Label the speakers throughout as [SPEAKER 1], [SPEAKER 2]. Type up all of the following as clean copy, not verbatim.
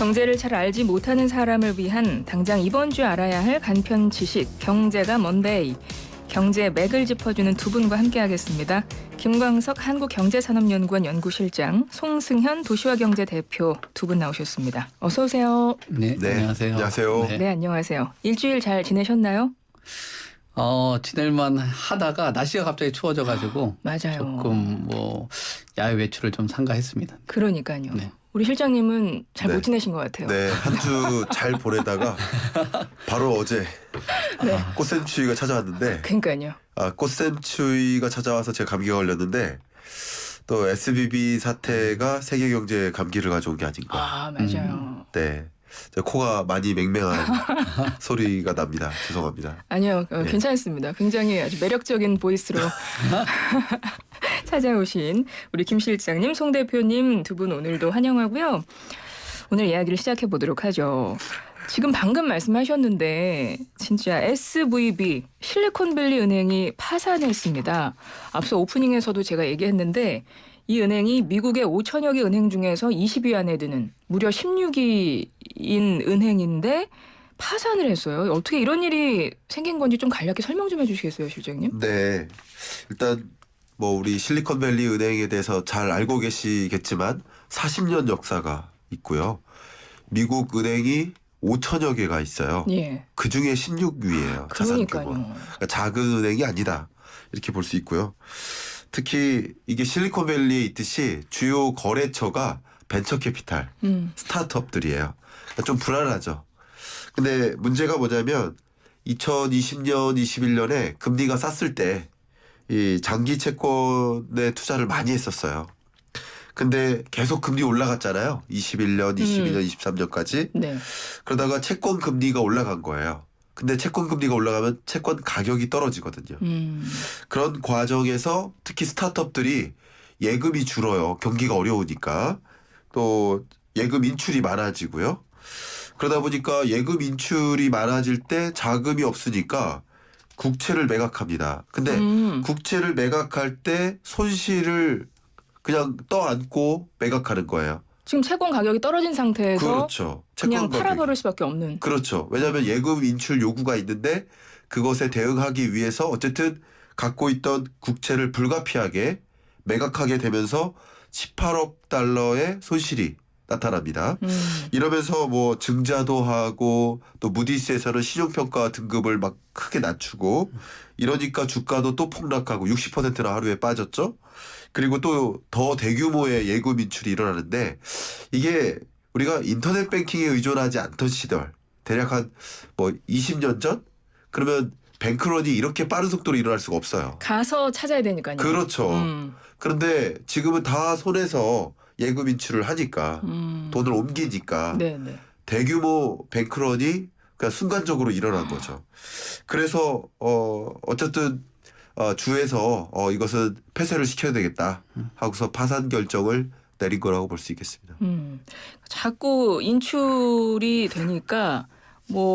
[SPEAKER 1] 경제를 잘 알지 못하는 사람을 위한 당장 이번 주 알아야 할 간편 지식, 경제가 먼데이. 경제의 맥을 짚어주는 두 분과 함께하겠습니다. 김광석 한국경제산업연구원 연구실장, 송승현 도시화경제 대표 두 분 나오셨습니다. 어서 오세요.
[SPEAKER 2] 네, 안녕하세요.
[SPEAKER 3] 안녕하세요.
[SPEAKER 1] 네, 안녕하세요. 일주일 잘 지내셨나요?
[SPEAKER 2] 지낼만 하다가 날씨가 갑자기 추워져가지고
[SPEAKER 1] 맞아요.
[SPEAKER 2] 조금 야외 외출을 좀 삼가했습니다.
[SPEAKER 1] 그러니까요.
[SPEAKER 2] 네.
[SPEAKER 1] 우리 실장님은 잘 못
[SPEAKER 3] 네.
[SPEAKER 1] 지내신 것 같아요.
[SPEAKER 3] 네, 한 주 잘 보내다가 바로 어제
[SPEAKER 1] 네.
[SPEAKER 3] 꽃샘추위가 찾아왔는데
[SPEAKER 1] 그러니까요.
[SPEAKER 3] 꽃샘추위가 찾아와서 제가 감기가 걸렸는데 또 SBB 사태가 세계 경제에 감기를 가져온 게 아닌가.
[SPEAKER 1] 아, 맞아요.
[SPEAKER 3] 네, 제 코가 많이 맹맹한 소리가 납니다. 죄송합니다.
[SPEAKER 1] 아니요,
[SPEAKER 3] 네.
[SPEAKER 1] 괜찮습니다. 굉장히 아주 매력적인 보이스로 찾아오신 우리 김 실장님, 송 대표님 두 분 오늘도 환영하고요. 오늘 이야기를 시작해 보도록 하죠. 지금 방금 말씀하셨는데 진짜 SVB 실리콘밸리 은행이 파산했습니다. 앞서 오프닝에서도 제가 얘기했는데 이 은행이 미국의 5천여 개 은행 중에서 20위 안에 드는 무려 16위인 은행인데 파산을 했어요. 어떻게 이런 일이 생긴 건지 좀 간략히 설명 좀 해주시겠어요, 실장님?
[SPEAKER 3] 네, 일단 우리 실리콘밸리 은행에 대해서 잘 알고 계시겠지만 40년 역사가 있고요. 미국 은행이 5천여 개가 있어요.
[SPEAKER 1] 예.
[SPEAKER 3] 그 중에 16위예요. 자산 규모. 그러니까 작은 은행이 아니다. 이렇게 볼 수 있고요. 특히 이게 실리콘밸리에 있듯이 주요 거래처가 벤처캐피탈, 스타트업들이에요. 그러니까 좀 불안하죠. 근데 문제가 뭐냐면 2020년, 21년에 금리가 쌌을 때 이 장기 채권에 투자를 많이 했었어요. 근데 계속 금리 올라갔잖아요. 21년, 22년, 23년까지.
[SPEAKER 1] 네.
[SPEAKER 3] 그러다가 채권 금리가 올라간 거예요. 근데 채권 금리가 올라가면 채권 가격이 떨어지거든요. 그런 과정에서 특히 스타트업들이 예금이 줄어요. 경기가 어려우니까. 또 예금 인출이 많아지고요. 그러다 보니까 예금 인출이 많아질 때 자금이 없으니까 국채를 매각합니다. 근데 국채를 매각할 때 손실을 그냥 떠안고 매각하는 거예요.
[SPEAKER 1] 지금 채권 가격이 떨어진 상태에서
[SPEAKER 3] 그렇죠.
[SPEAKER 1] 그냥
[SPEAKER 3] 채권 가격이.
[SPEAKER 1] 팔아버릴 수밖에 없는.
[SPEAKER 3] 그렇죠. 왜냐하면 예금 인출 요구가 있는데 그것에 대응하기 위해서 어쨌든 갖고 있던 국채를 불가피하게 매각하게 되면서 18억 달러의 손실이 나타납니다. 이러면서 증자도 하고 또 무디스에서는 신용평가 등급을 막 크게 낮추고 이러니까 주가도 또 폭락하고 60%나 하루에 빠졌죠. 그리고 또 더 대규모의 예금 인출이 일어나는데 이게 우리가 인터넷 뱅킹에 의존하지 않던 시절 대략 한 20년 전? 그러면 뱅크런이 이렇게 빠른 속도로 일어날 수가 없어요.
[SPEAKER 1] 가서 찾아야 되니까요.
[SPEAKER 3] 그렇죠. 그런데 지금은 다 손에서 예금 인출을 하니까 돈을 옮기니까
[SPEAKER 1] 네네.
[SPEAKER 3] 대규모 뱅크런이 그냥 순간적으로 일어난 거죠. 그래서 어쨌든 주에서 이것은 폐쇄를 시켜야 되겠다 하고서 파산 결정을 내린 거라고 볼 수 있겠습니다.
[SPEAKER 1] 자꾸 인출이 되니까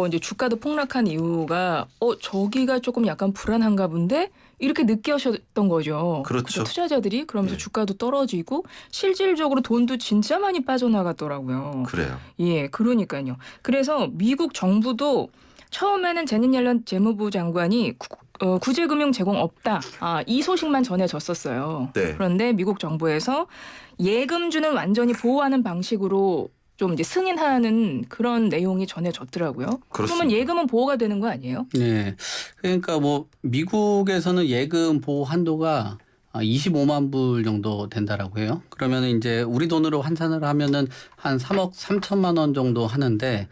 [SPEAKER 1] 이제 주가도 폭락한 이유가 저기가 조금 약간 불안한가 본데 이렇게 느끼셨던 거죠.
[SPEAKER 3] 그렇죠.
[SPEAKER 1] 그래서 투자자들이 그러면서
[SPEAKER 3] 네.
[SPEAKER 1] 주가도 떨어지고 실질적으로 돈도 진짜 많이 빠져나갔더라고요.
[SPEAKER 3] 그래요.
[SPEAKER 1] 예, 그러니까요. 그래서 미국 정부도 처음에는 제닛 옐런 재무부 장관이 구제금융 제공 없다. 이 소식만 전해졌었어요.
[SPEAKER 3] 네.
[SPEAKER 1] 그런데 미국 정부에서 예금주는 완전히 보호하는 방식으로 좀 이제 승인하는 그런 내용이 전해졌더라고요.
[SPEAKER 3] 그렇습니다.
[SPEAKER 1] 그러면 예금은 보호가 되는 거 아니에요?
[SPEAKER 2] 네, 그러니까 미국에서는 예금 보호 한도가 25만 불 정도 된다라고 해요. 그러면 이제 우리 돈으로 환산을 하면은 한 3억 3천만 원 정도 하는데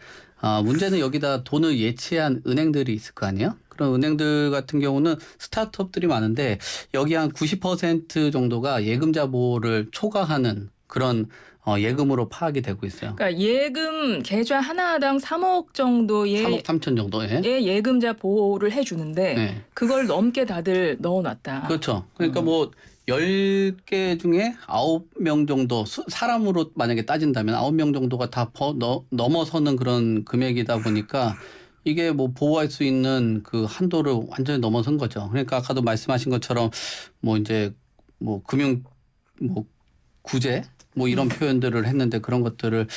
[SPEAKER 2] 문제는 여기다 돈을 예치한 은행들이 있을 거 아니에요? 그런 은행들 같은 경우는 스타트업들이 많은데 여기 한 90% 정도가 예금자 보호를 초과하는 그런 예금으로 파악이 되고 있어요.
[SPEAKER 1] 그러니까 예금 계좌 하나당 3억 정도의
[SPEAKER 2] 3억 3천 정도에.
[SPEAKER 1] 예금자 보호를 해주는데
[SPEAKER 2] 네.
[SPEAKER 1] 그걸 넘게 다들 넣어놨다.
[SPEAKER 2] 그렇죠. 그러니까 10개 중에 9명 정도 사람으로 만약에 따진다면 9명 정도가 다 넘어서는 그런 금액이다 보니까 이게 보호할 수 있는 그 한도를 완전히 넘어선 거죠. 그러니까 아까도 말씀하신 것처럼 이제 금융 구제 뭐 이런 표현들을 했는데 그런 것들을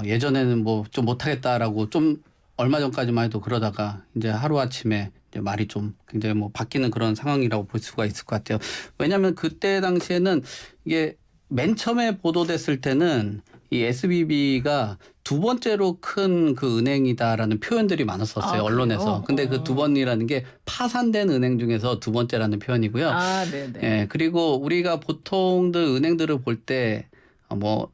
[SPEAKER 2] 예전에는 뭐 좀 못하겠다라고 좀 얼마 전까지만 해도 그러다가 이제 하루아침에 이제 말이 좀 굉장히 뭐 바뀌는 그런 상황이라고 볼 수가 있을 것 같아요. 왜냐하면 그때 당시에는 이게 맨 처음에 보도됐을 때는 이 SVB가 두 번째로 큰 그 은행이다라는 표현들이 많았었어요.
[SPEAKER 1] 아,
[SPEAKER 2] 언론에서.
[SPEAKER 1] 그래요?
[SPEAKER 2] 근데 그 두 번이라는 게 파산된 은행 중에서 두 번째라는 표현이고요.
[SPEAKER 1] 아, 네네.
[SPEAKER 2] 예, 그리고 우리가 보통들 은행들을 볼 때 뭐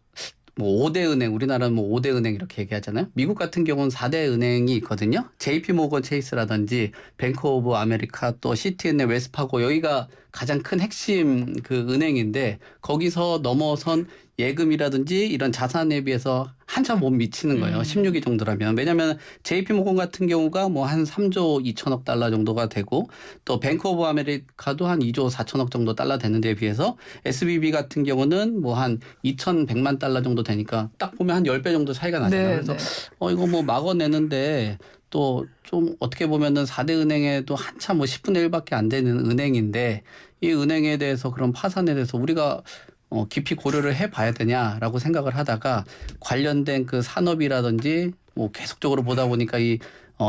[SPEAKER 2] 5대 은행, 우리나라는 뭐 5대 은행 이렇게 얘기하잖아요. 미국 같은 경우는 4대 은행이 있거든요. JP 모건 체이스라든지 뱅크 오브 아메리카 또 시티은행 웨스파고 여기가 가장 큰 핵심 그 은행인데 거기서 넘어선 예금이라든지 이런 자산에 비해서 한참 못 미치는 거예요. 16위 정도라면. 왜냐하면 JP 모건 같은 경우가 뭐 한 3조 2천억 달러 정도가 되고 또 뱅크 오브 아메리카도 한 2조 4천억 정도 달러 되는 데에 비해서 SVB 같은 경우는 뭐 한 2,100만 달러 정도 되니까 딱 보면 한 10배 정도 차이가 나잖아요.
[SPEAKER 1] 네,
[SPEAKER 2] 그래서
[SPEAKER 1] 네.
[SPEAKER 2] 이거 뭐 막아내는데 또 좀 어떻게 보면은 4대 은행에도 한참 뭐 10분의 1밖에 안 되는 은행인데 이 은행에 대해서 그런 파산에 대해서 우리가 깊이 고려를 해봐야 되냐라고 생각을 하다가 관련된 그 산업이라든지 뭐 계속적으로 보다 보니까 이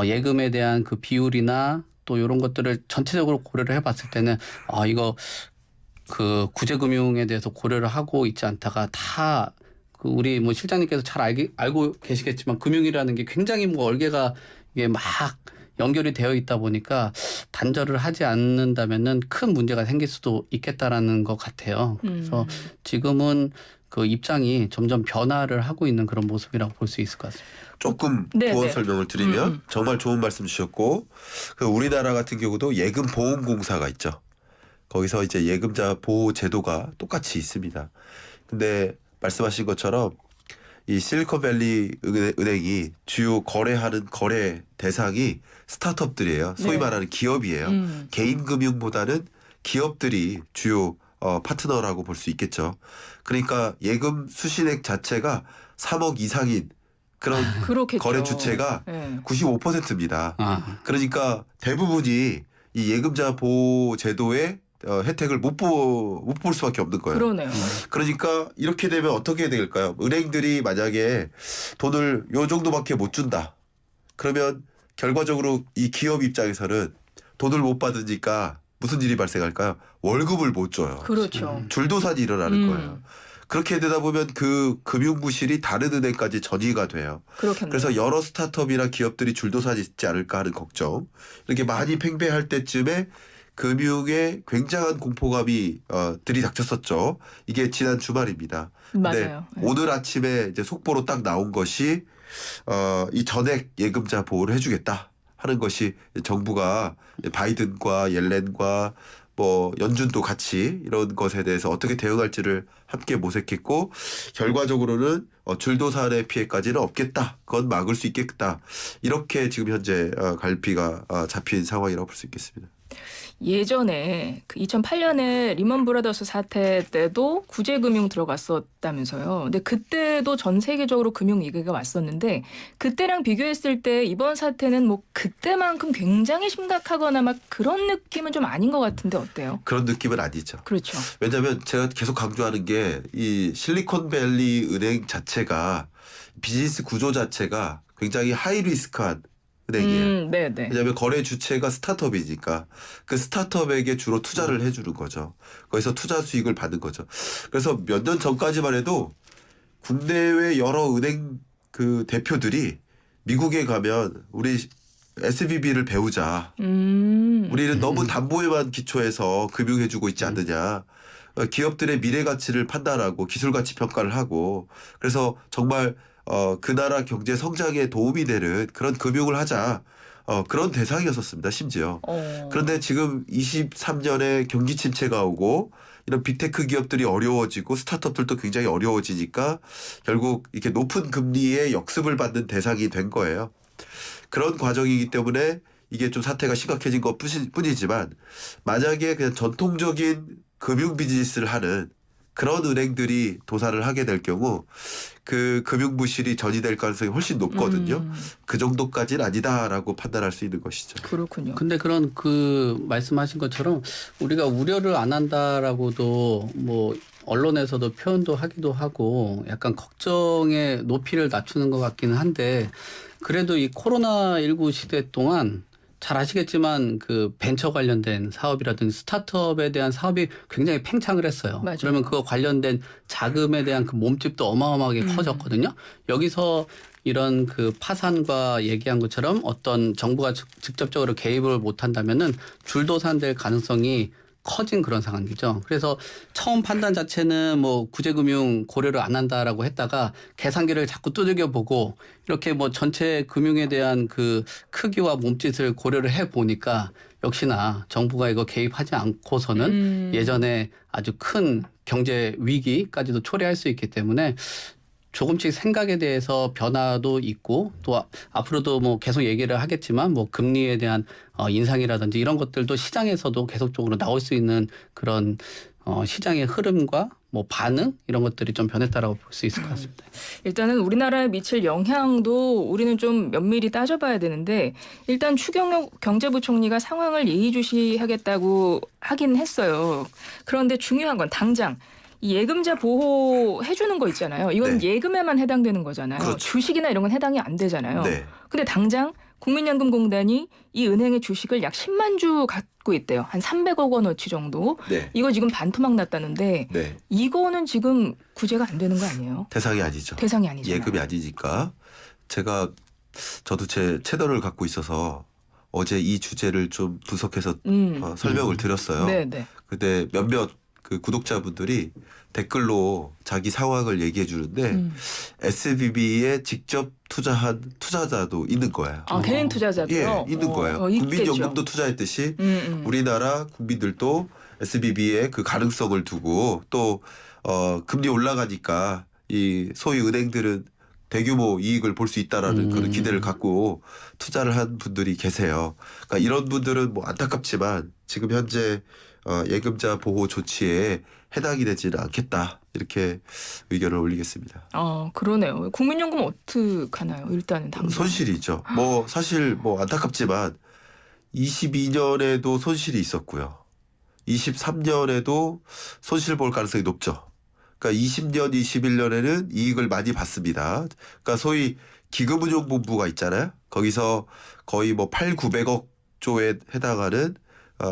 [SPEAKER 2] 예금에 대한 그 비율이나 또 이런 것들을 전체적으로 고려를 해봤을 때는 이거 그 구제금융에 대해서 고려를 하고 있지 않다가 다 그 우리 뭐 실장님께서 잘 알고 계시겠지만 금융이라는 게 굉장히 뭐 얼개가 이게 막 연결이 되어 있다 보니까 단절을 하지 않는다면은 큰 문제가 생길 수도 있겠다라는 것 같아요. 그래서 지금은 그 입장이 점점 변화를 하고 있는 그런 모습이라고 볼 수 있을 것 같습니다.
[SPEAKER 3] 조금
[SPEAKER 1] 네,
[SPEAKER 3] 보완
[SPEAKER 1] 네.
[SPEAKER 3] 설명을 드리면 정말 좋은 말씀 주셨고 그 우리나라 같은 경우도 예금보험공사가 있죠. 거기서 이제 예금자 보호 제도가 똑같이 있습니다. 근데 말씀하신 것처럼 이 실리콘밸리 은행이 주요 거래하는 거래 대상이 스타트업들이에요. 소위
[SPEAKER 1] 네.
[SPEAKER 3] 말하는 기업이에요. 개인 금융보다는 기업들이 주요 파트너라고 볼 수 있겠죠. 그러니까 예금 수신액 자체가 3억 이상인 그런
[SPEAKER 1] 그렇겠죠.
[SPEAKER 3] 거래 주체가
[SPEAKER 1] 네.
[SPEAKER 3] 95%입니다.
[SPEAKER 2] 아,
[SPEAKER 3] 그러니까 대부분이 이 예금자 보호 제도의 혜택을 못 볼 수밖에 없는 거예요.
[SPEAKER 1] 그러네요.
[SPEAKER 3] 그러니까 이렇게 되면 어떻게 될까요? 은행들이 만약에 돈을 요 정도밖에 못 준다. 그러면 결과적으로 이 기업 입장에서는 돈을 못 받으니까 무슨 일이 발생할까요? 월급을 못 줘요.
[SPEAKER 1] 그렇죠.
[SPEAKER 3] 줄도산이 일어나는 거예요. 그렇게 되다 보면 그 금융부실이 다른 은행까지 전이가 돼요.
[SPEAKER 1] 그렇겠네요.
[SPEAKER 3] 그래서 여러 스타트업이나 기업들이 줄도산이 있지 않을까 하는 걱정. 이렇게 많이 팽배할 때쯤에 금융에 굉장한 공포감이 들이닥쳤었죠. 이게 지난 주말입니다. 근데
[SPEAKER 1] 맞아요. 네.
[SPEAKER 3] 오늘 아침에 이제 속보로 딱 나온 것이 이 전액 예금자 보호를 해주겠다 하는 것이 정부가 바이든과 옐렌과 뭐 연준도 같이 이런 것에 대해서 어떻게 대응할지를 함께 모색했고 결과적으로는 줄도산의 피해까지는 없겠다. 그건 막을 수 있겠다. 이렇게 지금 현재 갈피가 잡힌 상황이라고 볼 수 있겠습니다.
[SPEAKER 1] 예전에 그 2008년에 리먼 브라더스 사태 때도 구제금융 들어갔었다면서요. 근데 그때도 전 세계적으로 금융 위기가 왔었는데 그때랑 비교했을 때 이번 사태는 뭐 그때만큼 굉장히 심각하거나 막 그런 느낌은 좀 아닌 것 같은데 어때요?
[SPEAKER 3] 그런 느낌은 아니죠.
[SPEAKER 1] 그렇죠.
[SPEAKER 3] 왜냐하면 제가 계속 강조하는 게 이 실리콘밸리 은행 자체가 비즈니스 구조 자체가 굉장히 하이 리스크한 은행이에요.
[SPEAKER 1] 네네.
[SPEAKER 3] 왜냐하면 거래 주체가 스타트업이니까 그 스타트업에게 주로 투자를 해주는 거죠. 거기서 투자 수익을 받는 거죠. 그래서 몇 년 전까지만 해도 국내외 여러 은행 그 대표들이 미국에 가면 우리 SVB를 배우자. 우리는 너무 담보에만 기초해서 금융해주고 있지 않느냐. 기업들의 미래 가치를 판단하고 기술 가치 평가를 하고 그래서 정말 그 나라 경제 성장에 도움이 되는 그런 금융을 하자. 그런 대상이었었습니다. 심지어. 그런데 지금 23년에 경기 침체가 오고 이런 빅테크 기업들이 어려워지고 스타트업들도 굉장히 어려워지니까 결국 이렇게 높은 금리의 역습을 받는 대상이 된 거예요. 그런 과정이기 때문에 이게 좀 사태가 심각해진 것 뿐이지만 만약에 그냥 전통적인 금융 비즈니스를 하는 그런 은행들이 도산을 하게 될 경우 그 금융부실이 전이될 가능성이 훨씬 높거든요. 그 정도까지는 아니다라고 판단할 수 있는 것이죠.
[SPEAKER 1] 그렇군요.
[SPEAKER 2] 근데 그런 그 말씀하신 것처럼 우리가 우려를 안 한다라고도 뭐 언론에서도 표현도 하기도 하고 약간 걱정의 높이를 낮추는 것 같기는 한데 그래도 이 코로나19 시대 동안 잘 아시겠지만 그 벤처 관련된 사업이라든지 스타트업에 대한 사업이 굉장히 팽창을 했어요.
[SPEAKER 1] 맞아요.
[SPEAKER 2] 그러면 그거 관련된 자금에 대한 그 몸집도 어마어마하게 커졌거든요. 여기서 이런 그 파산과 얘기한 것처럼 어떤 정부가 직접적으로 개입을 못한다면은 줄도산될 가능성이 커진 그런 상황이죠. 그래서 처음 판단 자체는 뭐 구제금융 고려를 안 한다라고 했다가 계산기를 자꾸 두들겨 보고 이렇게 뭐 전체 금융에 대한 그 크기와 몸짓을 고려를 해 보니까 역시나 정부가 이거 개입하지 않고서는 예전에 아주 큰 경제 위기까지도 초래할 수 있기 때문에 조금씩 생각에 대해서 변화도 있고 또 앞으로도 뭐 계속 얘기를 하겠지만 뭐 금리에 대한 인상이라든지 이런 것들도 시장에서도 계속적으로 나올 수 있는 그런 시장의 흐름과 뭐 반응 이런 것들이 좀 변했다라고 볼 수 있을 것 같습니다.
[SPEAKER 1] 일단은 우리나라에 미칠 영향도 우리는 좀 면밀히 따져봐야 되는데 일단 추경호 경제부총리가 상황을 예의주시하겠다고 하긴 했어요. 그런데 중요한 건 당장 이 예금자 보호해주는 거 있잖아요. 이건
[SPEAKER 3] 네.
[SPEAKER 1] 예금에만 해당되는 거잖아요.
[SPEAKER 3] 그렇죠.
[SPEAKER 1] 주식이나 이런 건 해당이 안 되잖아요.
[SPEAKER 3] 네.
[SPEAKER 1] 근데 당장 국민연금공단이 이 은행의 주식을 약 10만 주 갖고 있대요. 한 300억 원어치 정도.
[SPEAKER 3] 네.
[SPEAKER 1] 이거 지금 반토막 났다는데
[SPEAKER 3] 네.
[SPEAKER 1] 이거는 지금 구제가 안 되는 거 아니에요?
[SPEAKER 3] 대상이 아니죠.
[SPEAKER 1] 대상이 아니잖아요.
[SPEAKER 3] 예금이 아니니까. 저도 제 채널을 갖고 있어서 어제 이 주제를 좀 분석해서 설명을 드렸어요.
[SPEAKER 1] 네.
[SPEAKER 3] 근데 몇몇 그 구독자분들이 댓글로 자기 상황을 얘기해 주는데 SBB에 직접 투자한 투자자도 있는 거예요.
[SPEAKER 1] 아, 개인 투자자도요?
[SPEAKER 3] 예, 있는 거예요.
[SPEAKER 1] 있겠죠.
[SPEAKER 3] 국민연금도 투자했듯이
[SPEAKER 1] 음.
[SPEAKER 3] 우리나라 국민들도 SBB에 그 가능성을 두고 또 금리 올라가니까 이 소위 은행들은 대규모 이익을 볼 수 있다라는 그런 기대를 갖고 투자를 한 분들이 계세요. 그러니까 이런 분들은 뭐 안타깝지만 지금 현재 예금자 보호 조치에 해당이 되지는 않겠다 이렇게 의견을 올리겠습니다.
[SPEAKER 1] 그러네요. 국민연금 어떡하나요? 일단은 당장.
[SPEAKER 3] 손실이죠. 뭐 사실 뭐 안타깝지만 22년에도 손실이 있었고요. 23년에도 손실 볼 가능성이 높죠. 그러니까 20년, 21년에는 이익을 많이 봤습니다. 그러니까 소위 기금운용본부가 있잖아요. 거기서 거의 뭐 8,900억 조에 해당하는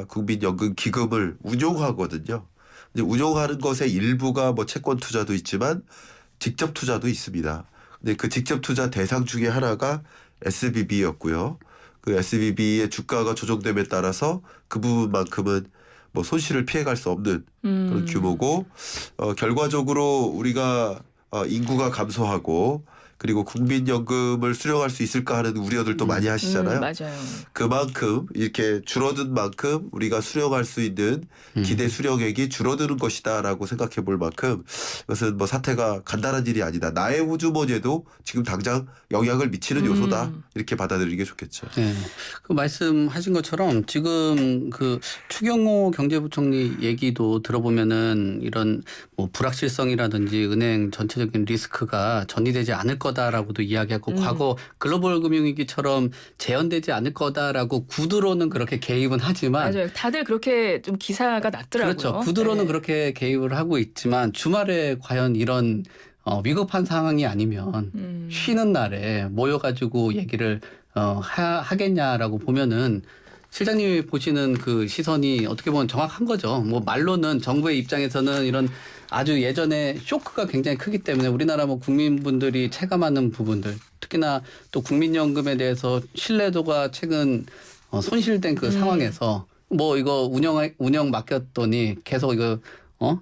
[SPEAKER 3] 국민연금 기금을 운용하거든요. 이제 운용하는 것의 일부가 뭐 채권 투자도 있지만 직접 투자도 있습니다. 근데 그 직접 투자 대상 중에 하나가 SBB였고요. 그 SBB의 주가가 조정됨에 따라서 그 부분만큼은 뭐 손실을 피해갈 수 없는 그런 규모고 결과적으로 우리가 인구가 감소하고 그리고 국민연금을 수령할 수 있을까 하는 우려들도 많이 하시잖아요.
[SPEAKER 1] 맞아요.
[SPEAKER 3] 그만큼 이렇게 줄어든 만큼 우리가 수령할 수 있는 기대 수령액이 줄어드는 것이다라고 생각해 볼 만큼 이것은 뭐 사태가 간단한 일이 아니다. 나의 호주머니에도 지금 당장 영향을 미치는 요소다. 이렇게 받아들이는 게 좋겠죠.
[SPEAKER 2] 네. 그 말씀하신 것처럼 지금 그 추경호 경제부총리 얘기도 들어보면은 이런 뭐 불확실성이라든지 은행 전체적인 리스크가 전이되지 않을 거다라고도 이야기하고 과거 글로벌 금융위기처럼 재현되지 않을 거다라고 구두로는 그렇게 개입은 하지만
[SPEAKER 1] 맞아요. 다들 그렇게 좀 기사가 났더라고요.
[SPEAKER 2] 그렇죠. 구두로는
[SPEAKER 1] 네.
[SPEAKER 2] 그렇게 개입을 하고 있지만 주말에 과연 이런 위급한 상황이 아니면 쉬는 날에 모여가지고 얘기를 하겠냐라고 보면은 실장님이 보시는 그 시선이 어떻게 보면 정확한 거죠. 뭐 말로는 정부의 입장에서는 이런 아주 예전에 쇼크가 굉장히 크기 때문에 우리나라 뭐 국민분들이 체감하는 부분들 특히나 또 국민연금에 대해서 신뢰도가 최근 손실된 그 상황에서 뭐 이거 운영 맡겼더니 계속 이거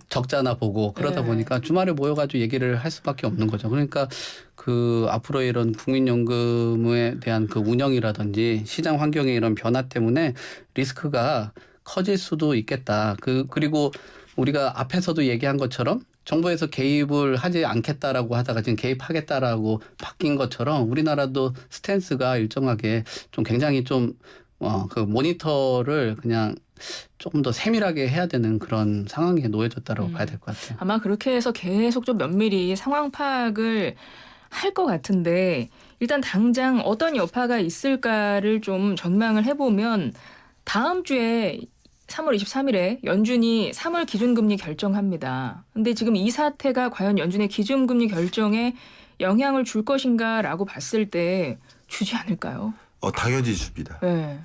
[SPEAKER 2] 적자나 보고 그러다
[SPEAKER 1] 네.
[SPEAKER 2] 보니까 주말에 모여가지고 얘기를 할 수밖에 없는 거죠. 그러니까 그 앞으로 이런 국민연금에 대한 그 운영이라든지 시장 환경의 이런 변화 때문에 리스크가 커질 수도 있겠다. 그리고 우리가 앞에서도 얘기한 것처럼 정부에서 개입을 하지 않겠다라고 하다가 지금 개입하겠다라고 바뀐 것처럼 우리나라도 스탠스가 일정하게 좀 굉장히 좀 그 모니터를 그냥 조금 더 세밀하게 해야 되는 그런 상황에 놓여졌다라고 봐야 될 것 같아요.
[SPEAKER 1] 아마 그렇게 해서 계속 좀 면밀히 상황 파악을 할 것 같은데 일단 당장 어떤 여파가 있을까를 좀 전망을 해보면 다음 주에 3월 23일에 연준이 3월 기준금리 결정합니다. 근데 지금 이 사태가 과연 연준의 기준금리 결정에 영향을 줄 것인가라고 봤을 때 주지 않을까요?
[SPEAKER 3] 당연히 줍니다.
[SPEAKER 1] 네.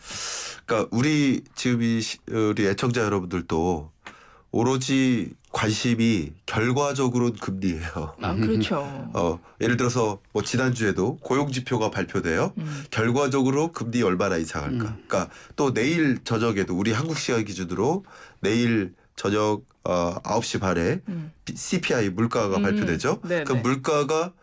[SPEAKER 3] 그러니까 우리 지금 우리 애청자 여러분들도 오로지 관심이 결과적으로는 금리예요.
[SPEAKER 1] 아, 그렇죠.
[SPEAKER 3] 예를 들어서 뭐 지난주에도 고용 지표가 발표돼요. 결과적으로 금리 얼마나 인상할까. 그러니까 또 내일 저녁에도 우리 한국 시간 기준으로 내일 저녁 9시 반에 CPI 물가가 발표되죠.
[SPEAKER 1] 네네.
[SPEAKER 3] 그 물가가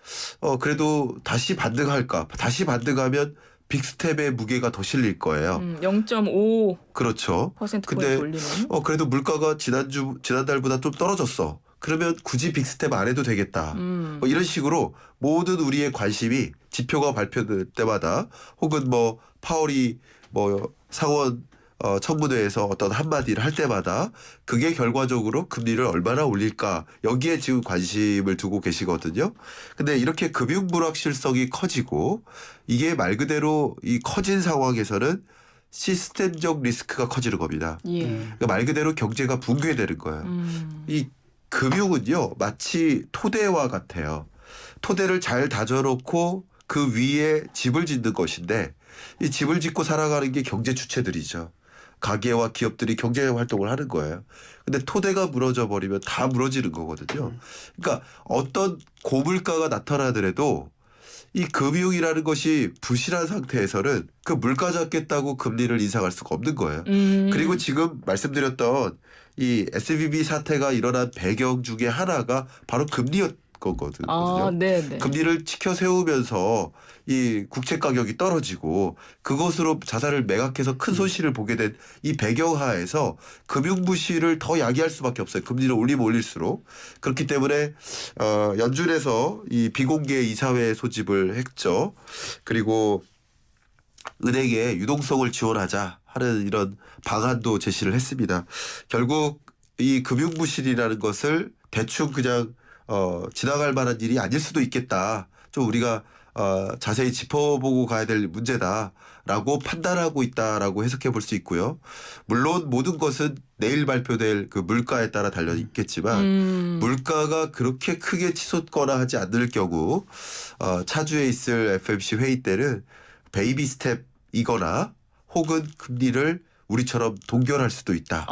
[SPEAKER 3] 그래도 다시 반등할까. 다시 반등하면 빅스텝의 무게가 더 실릴 거예요.
[SPEAKER 1] 0.5%
[SPEAKER 3] 그렇죠.
[SPEAKER 1] 포인트
[SPEAKER 3] 근데
[SPEAKER 1] 올리는.
[SPEAKER 3] 그래도 물가가 지난달보다 좀 떨어졌어. 그러면 굳이 빅스텝 안 해도 되겠다. 뭐 이런 식으로 모든 우리의 관심이 지표가 발표될 때마다 혹은 뭐 파월이 뭐 상원 청문회에서 어떤 한마디를 할 때마다 그게 결과적으로 금리를 얼마나 올릴까 여기에 지금 관심을 두고 계시거든요. 근데 이렇게 금융 불확실성이 커지고 이게 말 그대로 이 커진 상황에서는 시스템적 리스크가 커지는 겁니다.
[SPEAKER 1] 예.
[SPEAKER 3] 그러니까 말 그대로 경제가 붕괴되는 거예요. 이 금융은요 마치 토대와 같아요. 토대를 잘 다져놓고 그 위에 집을 짓는 것인데 이 집을 짓고 살아가는 게 경제 주체들이죠. 가게와 기업들이 경제 활동을 하는 거예요. 근데 토대가 무너져 버리면 다 무너지는 거거든요. 그러니까 어떤 고물가가 나타나더라도 이 금융이라는 것이 부실한 상태에서는 그 물가 잡겠다고 금리를 인상할 수가 없는 거예요. 그리고 지금 말씀드렸던 이 SVB 사태가 일어난 배경 중에 하나가 바로 금리였거든요.
[SPEAKER 1] 아, 네네.
[SPEAKER 3] 금리를 치켜 세우면서 이 국채 가격이 떨어지고 그것으로 자산을 매각해서 큰 손실을 보게 된 이 배경하에서 금융 부실을 더 야기할 수밖에 없어요. 금리를 올리면 올릴수록. 그렇기 때문에 연준에서 이 비공개 이사회 소집을 했죠. 그리고 은행에 유동성을 지원하자 하는 이런 방안도 제시를 했습니다. 결국 이 금융 부실이라는 것을 대충 그냥 지나갈 만한 일이 아닐 수도 있겠다. 좀 우리가 자세히 짚어보고 가야 될 문제다라고 판단하고 있다라고 해석해 볼 수 있고요. 물론 모든 것은 내일 발표될 그 물가에 따라 달려 있겠지만 물가가 그렇게 크게 치솟거나 하지 않을 경우 차주에 있을 FOMC 회의 때는 베이비 스텝이거나 혹은 금리를 우리처럼 동결할 수도 있다.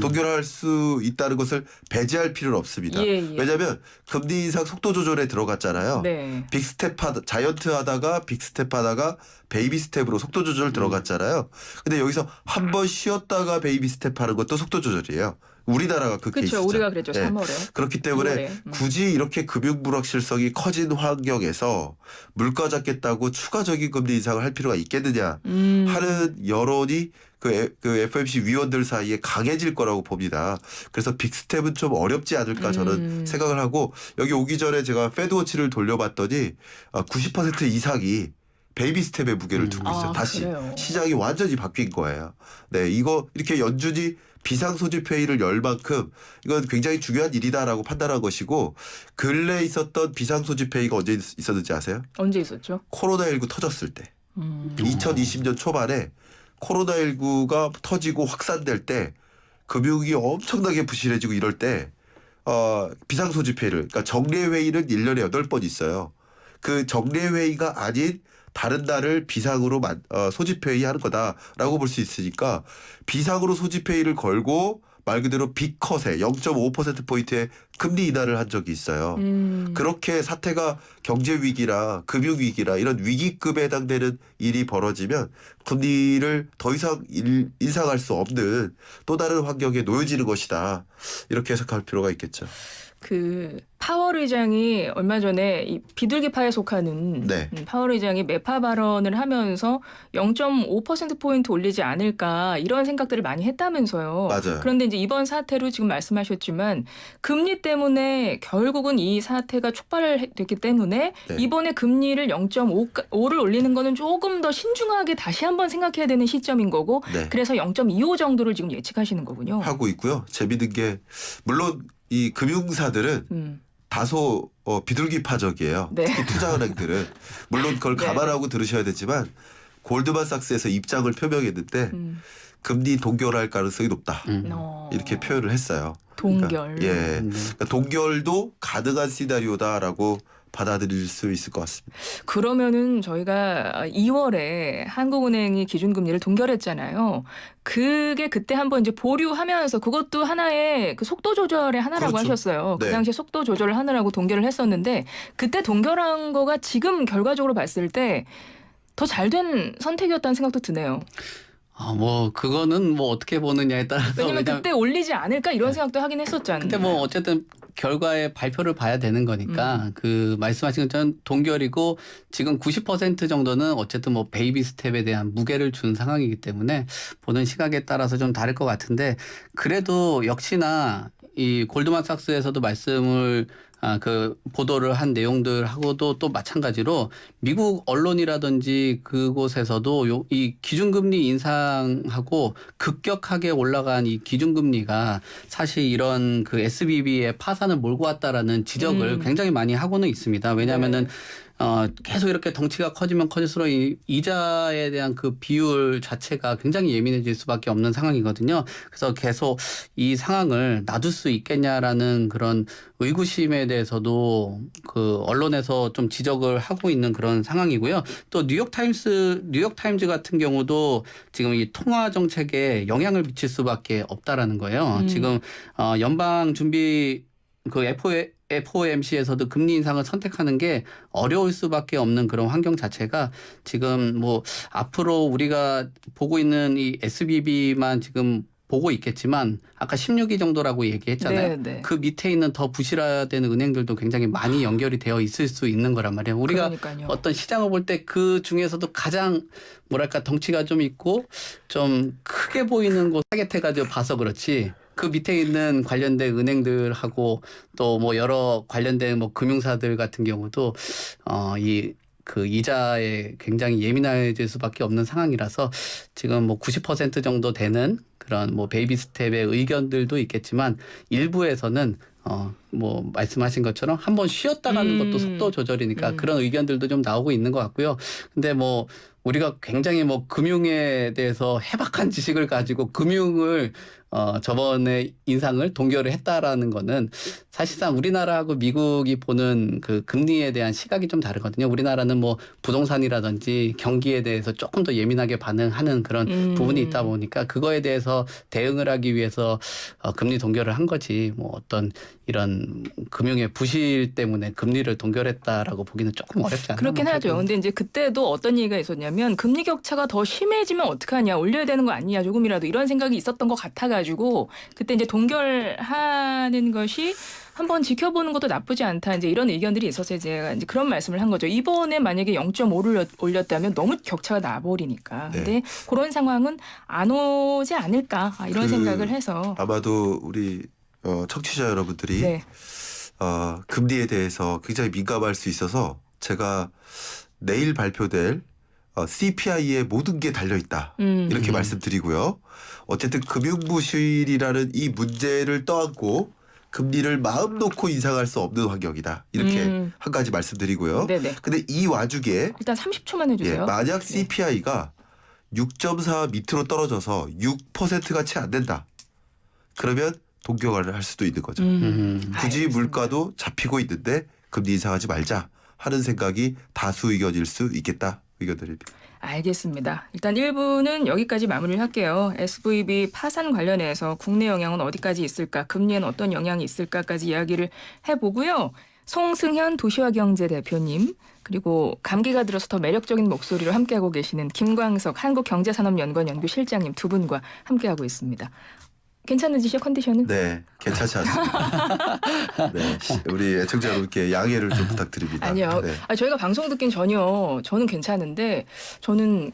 [SPEAKER 3] 동결할 수 있다는 것을 배제할 필요는 없습니다.
[SPEAKER 1] 예.
[SPEAKER 3] 왜냐하면 금리 인상 속도 조절에 들어갔잖아요.
[SPEAKER 1] 네.
[SPEAKER 3] 빅스텝 자이언트 하다가 빅스텝 하다가 베이비 스텝으로 속도 조절 들어갔잖아요. 근데 여기서 한 번 쉬었다가 베이비 스텝 하는 것도 속도 조절이에요. 우리나라가 그
[SPEAKER 1] 그렇죠.
[SPEAKER 3] 케이스죠.
[SPEAKER 1] 우리가 그랬죠.
[SPEAKER 3] 네.
[SPEAKER 1] 3월에.
[SPEAKER 3] 그렇기 때문에
[SPEAKER 1] 2월에.
[SPEAKER 3] 굳이 이렇게 금융 불확실성이 커진 환경에서 물가 잡겠다고 추가적인 금리 인상을 할 필요가 있겠느냐 하는 여론이 그 FOMC 위원들 사이에 강해질 거라고 봅니다. 그래서 빅스텝은 좀 어렵지 않을까 저는 생각을 하고 여기 오기 전에 제가 패드워치를 돌려봤더니 90% 이상이 베이비 스텝의 무게를 두고 있어요. 다시
[SPEAKER 1] 그래요.
[SPEAKER 3] 시장이 완전히 바뀐 거예요. 네, 이거 이렇게 연준이 비상소집회의를 열 만큼 이건 굉장히 중요한 일이다라고 판단한 것이고 근래에 있었던 비상소집회의가 언제 있었는지 아세요?
[SPEAKER 1] 언제 있었죠?
[SPEAKER 3] 코로나19 터졌을 때 2020년 초반에 코로나19가 터지고 확산될 때 금융이 엄청나게 부실해지고 이럴 때 비상소집회의를 그러니까 정례회의는 1년에 8번 있어요. 그 정례회의가 아닌 다른 날을 비상으로 소집회의 하는 거다라고 볼 수 있으니까 비상으로 소집회의를 걸고 말 그대로 빅컷에 0.5%포인트의 금리 인하를 한 적이 있어요. 그렇게 사태가 경제 위기라 금융 위기라 이런 위기급에 해당되는 일이 벌어지면 금리를 더 이상 인상할 수 없는 또 다른 환경에 놓여지는 것이다. 이렇게 해석할 필요가 있겠죠.
[SPEAKER 1] 그 파월 의장이 얼마 전에 이 비둘기파에 속하는
[SPEAKER 3] 네.
[SPEAKER 1] 파월 의장이 매파 발언을 하면서 0.5%포인트 올리지 않을까 이런 생각들을 많이 했다면서요.
[SPEAKER 3] 맞아요.
[SPEAKER 1] 그런데 이제 이번 사태로 지금 말씀하셨지만 금리 때문에 결국은 이 사태가 촉발됐기 때문에
[SPEAKER 3] 네.
[SPEAKER 1] 이번에 금리를 0.5를 올리는 거는 조금 더 신중하게 다시 한번 생각해야 되는 시점인 거고
[SPEAKER 3] 네.
[SPEAKER 1] 그래서 0.25 정도를 지금 예측하시는 거군요.
[SPEAKER 3] 하고 있고요. 재밌는 게 물론 이 금융사들은 다소 비둘기파적이에요.
[SPEAKER 1] 네.
[SPEAKER 3] 특히 투자은행들은 물론 그걸
[SPEAKER 1] 네.
[SPEAKER 3] 감안하고 들으셔야 되지만 골드만삭스에서 입장을 표명했는데 금리 동결할 가능성이 높다. 이렇게 표현을 했어요.
[SPEAKER 1] 동결.
[SPEAKER 3] 그러니까, 예, 그러니까 동결도 가능한 시나리오다라고 받아들일 수 있을 것 같습니다.
[SPEAKER 1] 그러면은 저희가 2월에 한국은행이 기준금리를 동결했잖아요. 그게 그때 한번 이제 보류하면서 그것도 하나의 그 속도 조절의 하나라고
[SPEAKER 3] 그렇죠.
[SPEAKER 1] 하셨어요. 그
[SPEAKER 3] 네.
[SPEAKER 1] 당시에 속도 조절을 하느라고 동결을 했었는데 그때 동결한 거가 지금 결과적으로 봤을 때 더 잘된 선택이었다는 생각도 드네요.
[SPEAKER 2] 뭐 그거는 뭐 어떻게 보느냐에 따라서
[SPEAKER 1] 왜냐면 그때 올리지 않을까 이런
[SPEAKER 2] 네.
[SPEAKER 1] 생각도 하긴 했었잖아요.
[SPEAKER 2] 근데 뭐 어쨌든 결과의 발표를 봐야 되는 거니까 그 말씀하신 것처럼 동결이고 지금 90% 정도는 어쨌든 뭐 베이비 스텝에 대한 무게를 준 상황이기 때문에 보는 시각에 따라서 좀 다를 것 같은데 그래도 역시나 이 골드만삭스에서도 말씀을 그 보도를 한 내용들하고도 또 마찬가지로 미국 언론이라든지 그곳에서도 이 기준금리 인상하고 급격하게 올라간 이 기준금리가 사실 이런 그 SVB의 파산을 몰고 왔다라는 지적을 굉장히 많이 하고는 있습니다. 왜냐하면은 계속 이렇게 덩치가 커지면 커질수록 이 이자에 대한 그 비율 자체가 굉장히 예민해질 수밖에 없는 상황이거든요. 그래서 계속 이 상황을 놔둘 수 있겠냐라는 그런 의구심에 대해서도 그 언론에서 좀 지적을 하고 있는 그런 상황이고요. 또 뉴욕타임즈 같은 경우도 지금 이 통화 정책에 영향을 미칠 수밖에 없다라는 거예요. 지금 연방 준비 그 FOMC에서도 금리 인상을 선택하는 게 어려울 수밖에 없는 그런 환경 자체가 지금 뭐 앞으로 우리가 보고 있는 이 SVB만 지금 보고 있겠지만 아까 16위 정도라고 얘기했잖아요.
[SPEAKER 1] 네.
[SPEAKER 2] 그 밑에 있는 더 부실화된 은행들도 굉장히 많이 연결이 되어 있을 수 있는 거란 말이에요. 우리가
[SPEAKER 1] 그러니까요.
[SPEAKER 2] 어떤 시장을 볼 때 그 중에서도 가장 뭐랄까 덩치가 좀 있고 좀 크게 보이는 곳 타겟해가지고 봐서 그렇지. 그 밑에 있는 관련된 은행들하고 또 뭐 여러 관련된 뭐 금융사들 같은 경우도 그 이자에 굉장히 예민해질 수밖에 없는 상황이라서 지금 뭐 90% 정도 되는 그런 뭐 베이비 스텝의 의견들도 있겠지만 일부에서는 뭐 말씀하신 것처럼 한번 쉬었다 가는 것도 속도 조절이니까 그런 의견들도 좀 나오고 있는 것 같고요. 근데 뭐 우리가 굉장히 뭐 금융에 대해서 해박한 지식을 가지고 금융을 저번에 인상을 동결을 했다라는 거는 사실상 우리나라하고 미국이 보는 그 금리에 대한 시각이 좀 다르거든요. 우리나라는 뭐 부동산이라든지 경기에 대해서 조금 더 예민하게 반응하는 그런 부분이 있다 보니까 그거에 대해서 대응을 하기 위해서 금리 동결을 한 거지 뭐 어떤 이런 금융의 부실 때문에 금리를 동결했다라고 보기는 조금 어렵지 않나.
[SPEAKER 1] 그렇긴 하죠. 근데 이제 그때도 어떤 얘기가 있었냐면 금리 격차가 더 심해지면 어떡하냐, 올려야 되는 거 아니냐, 조금이라도 이런 생각이 있었던 것 같아가지고 그때 이제 동결하는 것이 한번 지켜보는 것도 나쁘지 않다. 이제 이런 의견들이 있어서 제가 이제 그런 말씀을 한 거죠. 이번에 만약에 0.5를 올렸다면 너무 격차가 나버리니까. 근데 그런 상황은 안 오지 않을까 이런 생각을 해서
[SPEAKER 3] 아마도 우리 청취자 여러분들이
[SPEAKER 1] 네.
[SPEAKER 3] 금리에 대해서 굉장히 민감할 수 있어서 제가 내일 발표될 CPI에 모든 게 달려있다. 이렇게 말씀드리고요. 어쨌든 금융부실이라는 이 문제를 떠안고 금리를 마음 놓고 인상할 수 없는 환경이다. 이렇게 한 가지 말씀드리고요.
[SPEAKER 1] 네네.
[SPEAKER 3] 근데 이 와중에
[SPEAKER 1] 일단 30초만 해주세요.
[SPEAKER 3] 만약 CPI가 6.4 밑으로 떨어져서 6%가 채 안 된다. 그러면 동결을 할 수도 있는 거죠. 굳이
[SPEAKER 1] 알겠습니다.
[SPEAKER 3] 물가도 잡히고 있는데 금리 인상하지 말자 하는 생각이 다수 의견일 수 있겠다. 의견드립니다.
[SPEAKER 1] 알겠습니다. 일단 1부는 여기까지 마무리를 할게요. SVB 파산 관련해서 국내 영향은 어디까지 있을까, 금리에는 어떤 영향이 있을까까지 이야기를 해보고요. 송승현 도시화경제 대표님, 그리고 감기가 들어서 더 매력적인 목소리로 함께하고 계시는 김광석 한국경제산업연구원 연구실장님 두 분과 함께하고 있습니다. 괜찮으시죠, 컨디션은?
[SPEAKER 3] 네, 괜찮지 않습니다. 네, 우리 애청자 여러분께 양해를 좀 부탁드립니다.
[SPEAKER 1] 아니요.
[SPEAKER 3] 네.
[SPEAKER 1] 저희가 방송 듣긴 저는 괜찮은데 저는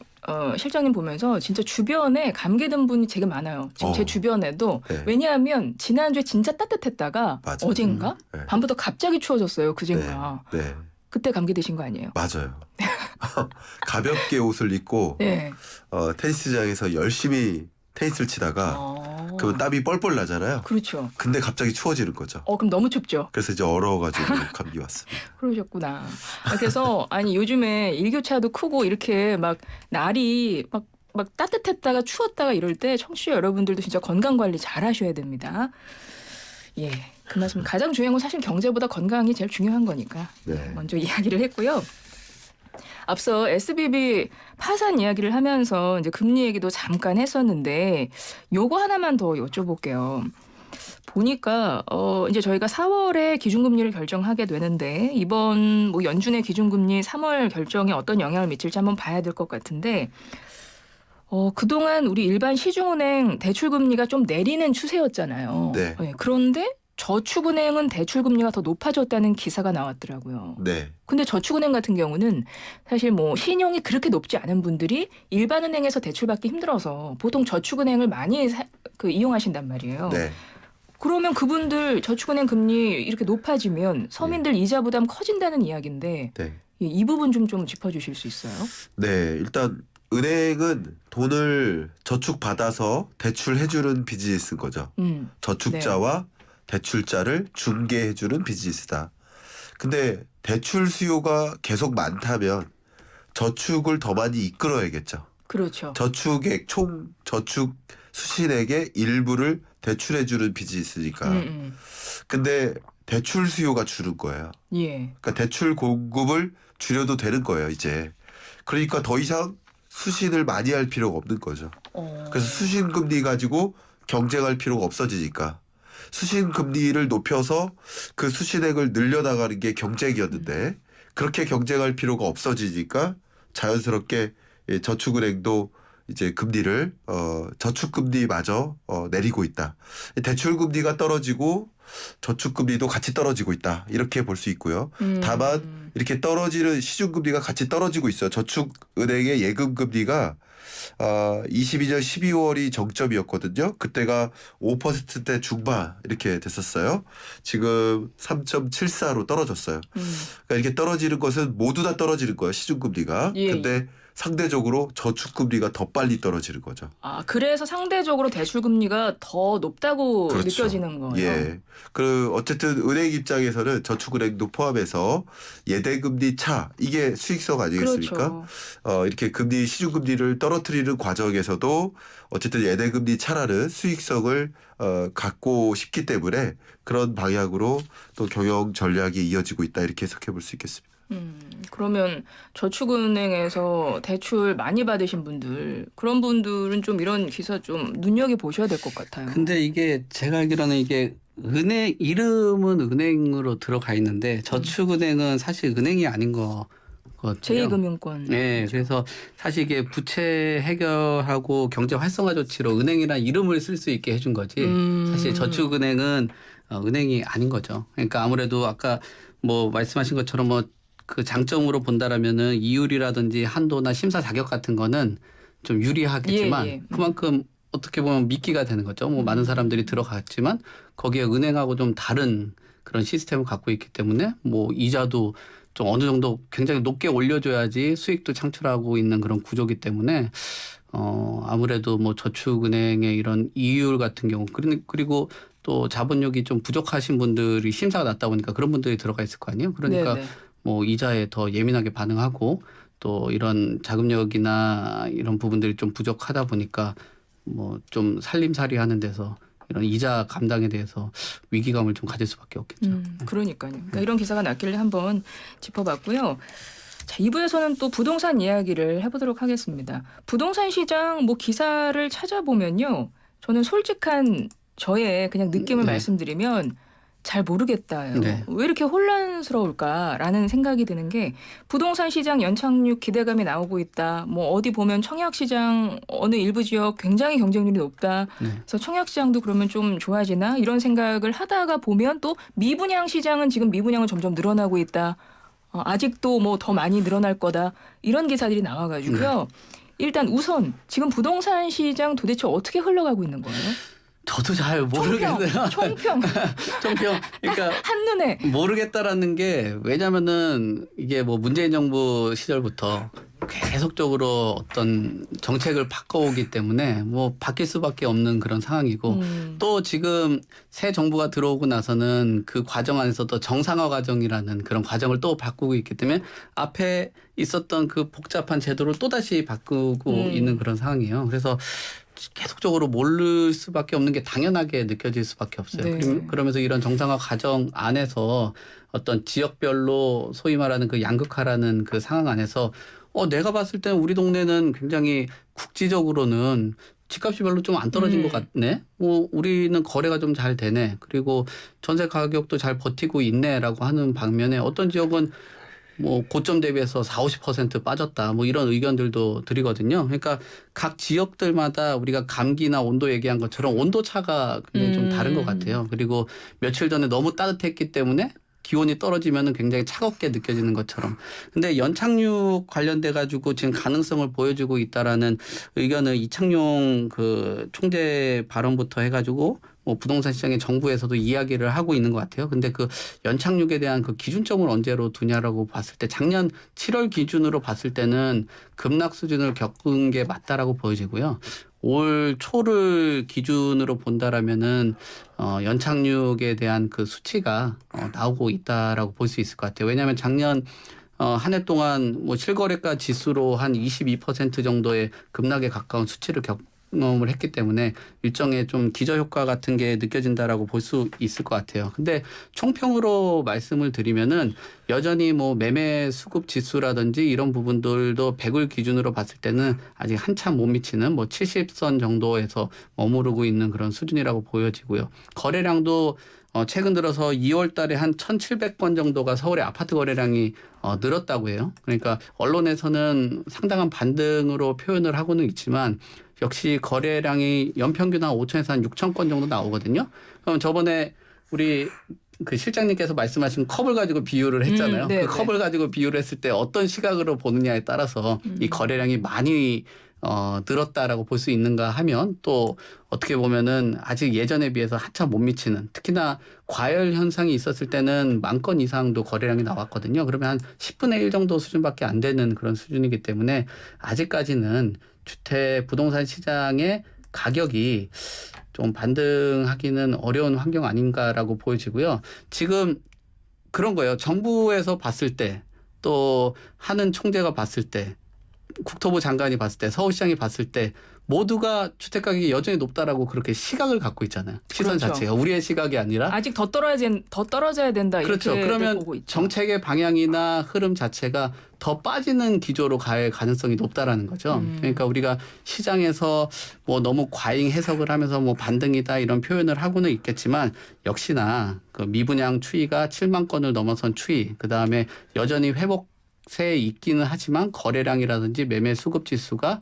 [SPEAKER 1] 실장님 보면서 진짜 주변에 감기 든 분이 되게 많아요. 지금 제 주변에도.
[SPEAKER 3] 네.
[SPEAKER 1] 왜냐하면 지난주에 진짜 따뜻했다가
[SPEAKER 3] 맞아.
[SPEAKER 1] 어젠가?
[SPEAKER 3] 네.
[SPEAKER 1] 밤부터 갑자기 추워졌어요. 그젠가.
[SPEAKER 3] 네,
[SPEAKER 1] 그때 감기 드신 거 아니에요?
[SPEAKER 3] 맞아요. 가볍게 옷을 입고
[SPEAKER 1] 네.
[SPEAKER 3] 테니스장에서 열심히 테니스를 치다가 그러면 땀이 뻘뻘 나잖아요.
[SPEAKER 1] 그렇죠.
[SPEAKER 3] 근데 갑자기 추워지는 거죠.
[SPEAKER 1] 그럼 너무 춥죠.
[SPEAKER 3] 그래서 이제 얼어가지고 감기 왔습니다.
[SPEAKER 1] 그러셨구나. 그래서 아니 요즘에 일교차도 크고 이렇게 막 날이 막 따뜻했다가 추웠다가 이럴 때 청취자 여러분들도 진짜 건강 관리 잘 하셔야 됩니다. 예, 그 말씀 가장 중요한 건 사실 경제보다 건강이 제일 중요한 거니까
[SPEAKER 3] 네.
[SPEAKER 1] 먼저 이야기를 했고요. 앞서 SBB 파산 이야기를 하면서 이제 금리 얘기도 잠깐 했었는데 요거 하나만 더 여쭤볼게요. 보니까 이제 저희가 4월에 기준금리를 결정하게 되는데 이번 뭐 연준의 기준금리 3월 결정에 어떤 영향을 미칠지 한번 봐야 될 것 같은데 그동안 우리 일반 시중은행 대출금리가 좀 내리는 추세였잖아요.
[SPEAKER 3] 네.
[SPEAKER 1] 그런데 저축은행은 대출금리가 더 높아졌다는 기사가 나왔더라고요.
[SPEAKER 3] 네.
[SPEAKER 1] 근데 저축은행 같은 경우는 사실 뭐 신용이 그렇게 높지 않은 분들이 일반은행에서 대출받기 힘들어서 보통 저축은행을 많이 이용하신단 말이에요.
[SPEAKER 3] 네.
[SPEAKER 1] 그러면 그분들 저축은행 금리 이렇게 높아지면 서민들 이자 부담 커진다는 이야기인데
[SPEAKER 3] 네.
[SPEAKER 1] 이 부분 좀 짚어주실 수 있어요?
[SPEAKER 3] 네. 일단 은행은 돈을 저축받아서 대출해주는 비즈니스인 거죠. 저축자와 대출자를 중개해주는 비즈니스다. 근데 대출 수요가 계속 많다면 저축을 더 많이 이끌어야겠죠.
[SPEAKER 1] 그렇죠.
[SPEAKER 3] 저축액 총 저축 수신액의 일부를 대출해주는 비즈니스니까. 근데 대출 수요가 줄은 거예요.
[SPEAKER 1] 예.
[SPEAKER 3] 그러니까 대출 공급을 줄여도 되는 거예요, 이제. 그러니까 더 이상 수신을 많이 할 필요가 없는 거죠. 그래서 수신 금리 가지고 경쟁할 필요가 없어지니까. 수신 금리를 높여서 그 수신액을 늘려나가는 게 경쟁이었는데 그렇게 경쟁할 필요가 없어지니까 자연스럽게 저축은행도 이제 금리를 저축금리마저 내리고 있다. 대출금리가 떨어지고 저축금리도 같이 떨어지고 있다. 이렇게 볼 수 있고요. 다만 이렇게 떨어지는 시중금리가 같이 떨어지고 있어요. 저축은행의 예금금리가 22년 12월이 정점이었거든요. 그때가 5%대 중반 이렇게 됐었어요. 지금 3.74로 떨어졌어요. 그러니까 이렇게 떨어지는 것은 모두 다 떨어지는 거예요. 시중금리가. 근데 상대적으로 저축금리가 더 빨리 떨어지는 거죠.
[SPEAKER 1] 그래서 상대적으로 대출금리가 더 높다고
[SPEAKER 3] 그렇죠.
[SPEAKER 1] 느껴지는 거예요.
[SPEAKER 3] 예. 그 어쨌든 은행 입장에서는 저축은행도 포함해서 예대금리 차 이게 수익성 아니겠습니까?
[SPEAKER 1] 그렇죠.
[SPEAKER 3] 이렇게 금리 시중금리를 떨어뜨리는 과정에서도 어쨌든 예대금리 차라는 수익성을 갖고 싶기 때문에 그런 방향으로 또 경영 전략이 이어지고 있다 이렇게 해석해 볼 수 있겠습니다.
[SPEAKER 1] 그러면 저축은행에서 대출 많이 받으신 분들 그런 분들은 좀 이런 기사 좀 눈여겨보셔야 될 것 같아요.
[SPEAKER 2] 근데 이게 제가 알기로는 이게 은행 이름은 은행으로 들어가 있는데 저축은행은 사실 은행이 아닌 거거든요.
[SPEAKER 1] 제2금융권.
[SPEAKER 2] 네, 그래서 사실 이게 부채 해결하고 경제 활성화 조치로 은행이라는 이름을 쓸 수 있게 해준 거지. 사실 저축은행은 은행이 아닌 거죠. 그러니까 아무래도 아까 뭐 말씀하신 것처럼 뭐 그 장점으로 본다라면은 이율이라든지 한도나 심사 자격 같은 거는 좀 유리하겠지만 그만큼 어떻게 보면 미끼가 되는 거죠. 뭐 많은 사람들이 들어갔지만 거기에 은행하고 좀 다른 그런 시스템을 갖고 있기 때문에 뭐 이자도 좀 어느 정도 굉장히 높게 올려줘야지 수익도 창출하고 있는 그런 구조기 때문에 아무래도 뭐 저축은행의 이런 이율 같은 경우 그리고 또 자본력이 좀 부족하신 분들이 심사가 낮다 보니까 그런 분들이 들어가 있을 거 아니에요. 그러니까
[SPEAKER 1] 네네.
[SPEAKER 2] 뭐 이자에 더 예민하게 반응하고 또 이런 자금력이나 이런 부분들이 좀 부족하다 보니까 뭐 좀 살림살이 하는 데서 이런 이자 감당에 대해서 위기감을 좀 가질 수밖에 없겠죠.
[SPEAKER 1] 그러니까요. 그러니까 이런 기사가 났길래 한번 짚어봤고요. 자, 2부에서는 또 부동산 이야기를 해보도록 하겠습니다. 부동산 시장 뭐 기사를 찾아보면요. 저는 솔직한 저의 그냥 느낌을 말씀드리면 잘 모르겠다요.
[SPEAKER 2] 네.
[SPEAKER 1] 왜 이렇게 혼란스러울까라는 생각이 드는 게 부동산 시장 연착륙 기대감이 나오고 있다. 뭐 어디 보면 청약 시장 어느 일부 지역 굉장히 경쟁률이 높다. 그래서 청약 시장도 그러면 좀 좋아지나 이런 생각을 하다가 보면 또 미분양 시장은 지금 미분양은 점점 늘어나고 있다. 아직도 뭐 더 많이 늘어날 거다. 이런 기사들이 나와가지고요. 일단 우선 지금 부동산 시장 도대체 어떻게 흘러가고 있는 거예요?
[SPEAKER 2] 저도 잘 모르겠네요.
[SPEAKER 1] 총평.
[SPEAKER 2] 그러니까
[SPEAKER 1] 한눈에.
[SPEAKER 2] 모르겠다라는 게 왜냐면은 이게 뭐 문재인 정부 시절부터 계속적으로 어떤 정책을 바꿔오기 때문에 뭐 바뀔 수밖에 없는 그런 상황이고 또 지금 새 정부가 들어오고 나서는 그 과정 안에서도 정상화 과정이라는 그런 과정을 또 바꾸고 있기 때문에 앞에 있었던 그 복잡한 제도를 또다시 바꾸고 있는 그런 상황이에요. 그래서 계속적으로 모를 수밖에 없는 게 당연하게 느껴질 수밖에 없어요.
[SPEAKER 1] 네.
[SPEAKER 2] 그러면서 이런 정상화 과정 안에서 어떤 지역별로 소위 말하는 그 양극화라는 그 상황 안에서 내가 봤을 때는 우리 동네는 굉장히 국지적으로는 집값이 별로 좀 안 떨어진 것 같네. 우리는 거래가 좀 잘 되네. 그리고 전세 가격도 잘 버티고 있네라고 하는 방면에 어떤 지역은 뭐 고점 대비해서 40~50% 빠졌다. 뭐 이런 의견들도 드리거든요. 그러니까 각 지역들마다 우리가 감기나 온도 얘기한 것처럼 온도 차가 굉장히 좀 다른 것 같아요. 그리고 며칠 전에 너무 따뜻했기 때문에 기온이 떨어지면은 굉장히 차갑게 느껴지는 것처럼. 근데 연착륙 관련돼 가지고 지금 가능성을 보여주고 있다라는 의견을 이창용 그 총재 발언부터 해가지고 뭐 부동산 시장의 정부에서도 이야기를 하고 있는 것 같아요. 근데 그 연착륙에 대한 그 기준점을 언제로 두냐라고 봤을 때 작년 7월 기준으로 봤을 때는 급락 수준을 겪은 게 맞다라고 보여지고요. 올 초를 기준으로 본다라면은 연착륙에 대한 그 수치가 나오고 있다라고 볼 수 있을 것 같아요. 왜냐하면 작년 한 해 동안 뭐 실거래가 지수로 한 22% 정도의 급락에 가까운 수치를 경험을 했기 때문에 일정의 좀 기저효과 같은 게 느껴진다라고 볼 수 있을 것 같아요. 근데 총평으로 말씀을 드리면은 여전히 뭐 매매 수급 지수라든지 이런 부분들도 100을 기준으로 봤을 때는 아직 한참 못 미치는 뭐 70선 정도에서 머무르고 있는 그런 수준이라고 보여지고요. 거래량도 최근 들어서 2월 달에 한 1,700건 정도가 서울의 아파트 거래량이 늘었다고 해요. 그러니까 언론에서는 상당한 반등으로 표현을 하고는 있지만 역시 거래량이 연평균 한 5천에서 한 6천 건 정도 나오거든요. 그럼 저번에 우리 그 실장님께서 말씀하신 컵을 가지고 비유를 했잖아요.
[SPEAKER 1] 네,
[SPEAKER 2] 그 컵을 가지고 비유를 했을 때 어떤 시각으로 보느냐에 따라서 이 거래량이 많이 늘었다라고 볼 수 있는가 하면 또 어떻게 보면은 아직 예전에 비해서 한참 못 미치는 특히나 과열 현상이 있었을 때는 10,000건 이상도 거래량이 나왔거든요. 그러면 한 10분의 1 정도 수준밖에 안 되는 그런 수준이기 때문에 아직까지는 주택 부동산 시장의 가격이 좀 반등하기는 어려운 환경 아닌가라고 보여지고요. 지금 그런 거예요. 정부에서 봤을 때 또 하는 총재가 봤을 때 국토부 장관이 봤을 때 서울시장이 봤을 때 모두가 주택가격이 여전히 높다라고 그렇게 시각을 갖고 있잖아요. 시선
[SPEAKER 1] 그렇죠.
[SPEAKER 2] 자체가 우리의 시각이 아니라
[SPEAKER 1] 아직 더 떨어져야 된다.
[SPEAKER 2] 그렇죠.
[SPEAKER 1] 이렇게
[SPEAKER 2] 그러면
[SPEAKER 1] 보고 있죠.
[SPEAKER 2] 정책의 방향이나 흐름 자체가 더 빠지는 기조로 갈 가능성이 높다라는 거죠. 그러니까 우리가 시장에서 뭐 너무 과잉 해석을 하면서 뭐 반등이다 이런 표현을 하고는 있겠지만 역시나 그 미분양 추이가 7만 건을 넘어선 추이, 그 다음에 여전히 회복세에 있기는 하지만 거래량이라든지 매매 수급 지수가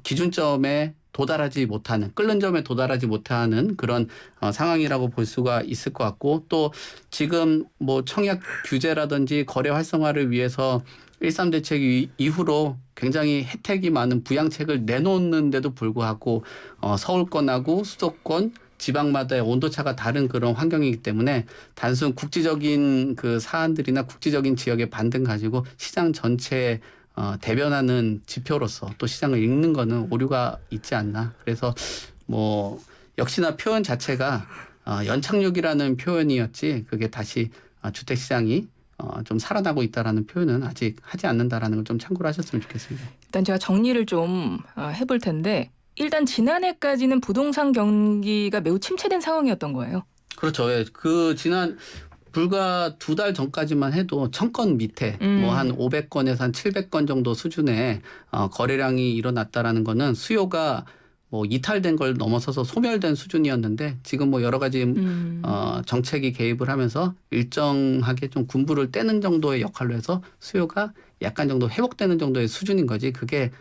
[SPEAKER 2] 기준점에 도달하지 못하는, 끓는 점에 도달하지 못하는 그런 상황이라고 볼 수가 있을 것 같고, 또 지금 뭐 청약 규제라든지 거래 활성화를 위해서 1.3 대책 이후로 굉장히 혜택이 많은 부양책을 내놓는데도 불구하고 서울권하고 수도권 지방마다의 온도차가 다른 그런 환경이기 때문에 단순 국지적인 그 사안들이나 국지적인 지역의 반등 가지고 시장 전체에 대변하는 지표로서 또 시장을 읽는 거는 오류가 있지 않나. 그래서 뭐 역시나 표현 자체가 연착륙이라는 표현이었지 그게 다시 주택시장이 좀 살아나고 있다라는 표현은 아직 하지 않는다라는 걸 좀 참고를 하셨으면 좋겠습니다.
[SPEAKER 1] 일단 제가 정리를 좀 해볼 텐데 일단 지난해까지는 부동산 경기가 매우 침체된 상황이었던 거예요.
[SPEAKER 2] 그렇죠. 예. 그 지난 불과 2달 전까지만 해도 1,000건 밑에 뭐 한 500건에서 한 700건 정도 수준의 거래량이 일어났다라는 거는 수요가 뭐 이탈된 걸 넘어서서 소멸된 수준이었는데 지금 뭐 여러 가지 정책이 개입을 하면서 일정하게 좀 군부를 떼는 정도의 역할로 해서 수요가 약간 정도 회복되는 정도의 수준인 거지 그게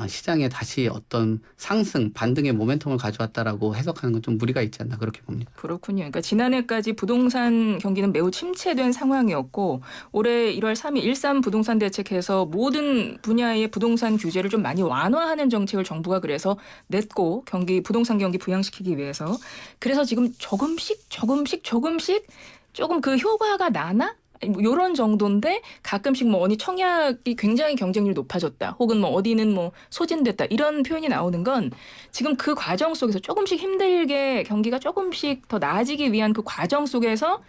[SPEAKER 2] 시장에 다시 어떤 상승, 반등의 모멘텀을 가져왔다라고 해석하는 건 좀 무리가 있지 않나 그렇게 봅니다.
[SPEAKER 1] 그렇군요. 그러니까 지난해까지 부동산 경기는 매우 침체된 상황이었고 올해 1월 3일 1.3 부동산 대책에서 모든 분야의 부동산 규제를 좀 많이 완화하는 정책을 정부가 그래서 냈고 부동산 경기 부양시키기 위해서 그래서 지금 조금씩 조금 그 효과가 나나? 이런 정도인데 가끔씩 뭐 어디 청약이 굉장히 경쟁률이 높아졌다. 혹은 뭐 어디는 뭐 소진됐다. 이런 표현이 나오는 건 지금 그 과정 속에서 조금씩 힘들게 경기가 조금씩 더 나아지기 위한 그 과정 속에서